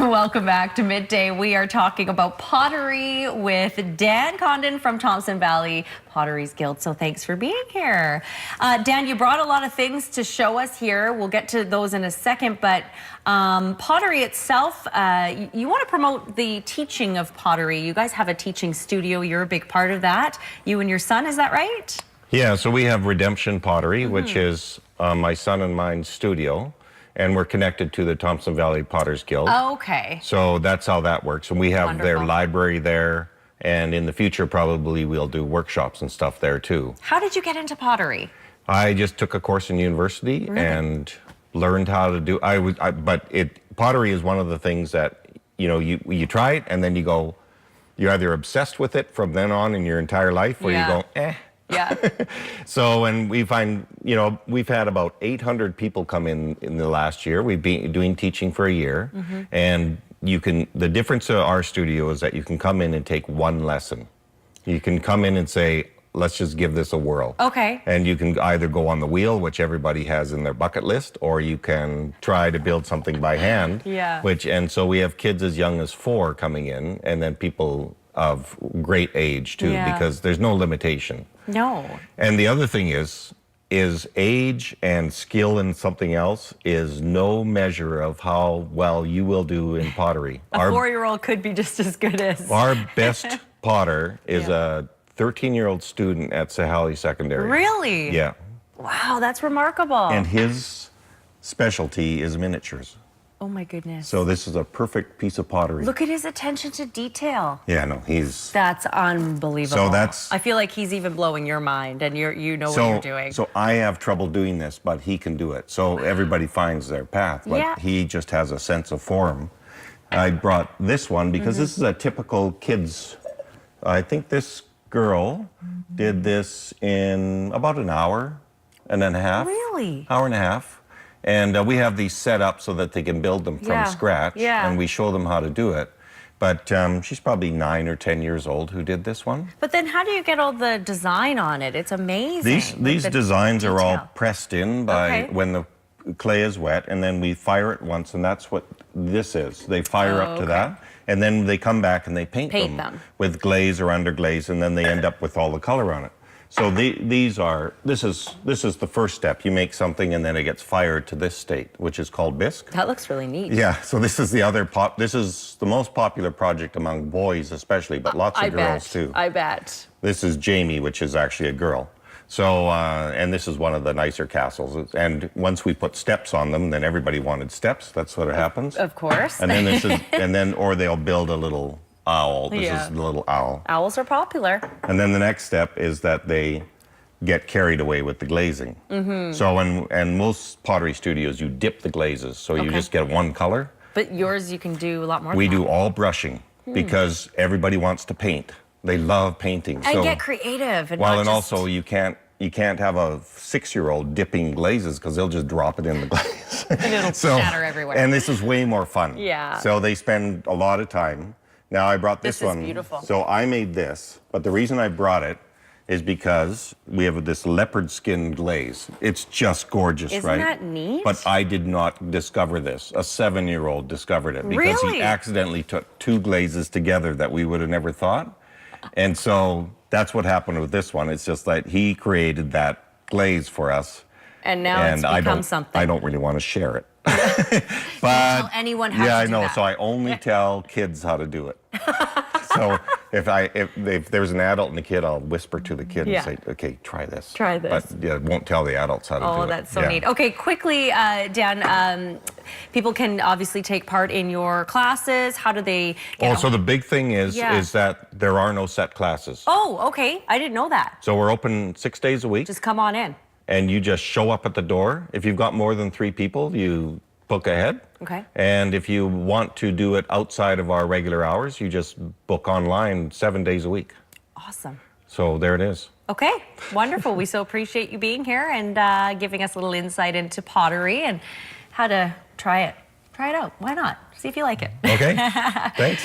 Welcome back to Midday. We are talking about pottery with Dan Condon from Thompson Valley Potteries Guild. So thanks for being here. Dan, you brought a lot of things to show us here. We'll get to those in a second, but pottery itself, you want to promote the teaching of pottery. You guys have a teaching studio. You're a big part of that. You and your son, is that right? Yeah, so we have Redemption Pottery, which is my son and mine's studio. And we're connected to the Thompson Valley Potters Guild. Okay. So that's how that works. And we have their library there. And in the future, probably we'll do workshops and stuff there too. How did you get into pottery? I just took a course in university and learned how to do. Pottery is one of the things that you try it and then you go, you're either obsessed with it from then on in your entire life, or you go, eh. Yeah. So when we find, we've had about 800 people come in the last year. We've been doing teaching for a year. And the difference of our studio is that you can come in and take one lesson. You can come in and say, let's just give this a whirl. Okay. And you can either go on the wheel, which everybody has in their bucket list, or you can try to build something by hand. Yeah. And so we have kids as young as 4 coming in, and then people of great age too, because there's no limitation. No. And the other thing is age and skill in something else is no measure of how well you will do in pottery. A 4-year-old could be just as good as... Our best potter is a 13-year-old student at Sahali Secondary. Really? Yeah. Wow, that's remarkable. And his specialty is miniatures. Oh my goodness. So this is a perfect piece of pottery. Look at his attention to detail. Yeah, no, he's... That's unbelievable. So that's... I feel like he's even blowing your mind, and you know what you're doing. So I have trouble doing this, but he can do it. So everybody finds their path, but he just has a sense of form. I brought this one because this is a typical kid's... I think this girl did this in about an hour and a half. Really? Hour and a half. And we have these set up so that they can build them from scratch, and we show them how to do it. But she's probably 9 or 10 years old who did this one. But then how do you get all the design on it? It's amazing. These designs are all pressed in by when the clay is wet, and then we fire it once, and that's what this is. They fire up to that, and then they come back and they paint them with glaze or underglaze, and then they end up with all the color on it. So this is the first step. You make something and then it gets fired to this state, which is called bisque. That looks really neat. Yeah, so this is the other this is the most popular project among boys especially, but lots of girls too. I bet. This is Jamie, which is actually a girl. So, and this is one of the nicer castles. And once we put steps on them, then everybody wanted steps. That's what happens. Of course. And then or they'll build a little owl. This is the little owl. Owls are popular. And then the next step is that they get carried away with the glazing. So and most pottery studios, you dip the glazes, so you just get one color. But yours, you can do a lot more. We do all brushing because everybody wants to paint. They love painting. And get creative. And and also you can't have a 6-year-old dipping glazes because they'll just drop it in the glaze. And it'll shatter everywhere. And this is way more fun. Yeah. So they spend a lot of time. Now I brought this one. This is beautiful. So I made this, but the reason I brought it is because we have this leopard skin glaze. It's just gorgeous, right? Isn't that neat? But I did not discover this. A 7-year-old discovered it because he accidentally took 2 glazes together that we would have never thought. And so that's what happened with this one. It's just that he created that glaze for us. And now it's become something. I don't really want to share it. But tell anyone how to do I know. that. So I only tell kids how to do it. So if there's an adult and a kid, I'll whisper to the kid and say, "Okay, try this." Try this. But won't tell the adults how to do it. Oh, that's so neat. Okay, quickly, Dan. People can obviously take part in your classes. How do they? So the big thing is that there are no set classes. Oh, okay. I didn't know that. So we're open 6 days a week. Just come on in. And you just show up at the door. If you've got more than 3 people, you book ahead. Okay. And if you want to do it outside of our regular hours, you just book online 7 days a week. Awesome. So there it is. Okay, wonderful. We so appreciate you being here and giving us a little insight into pottery and how to try it. Try it out. Why not? See if you like it. Okay. Thanks.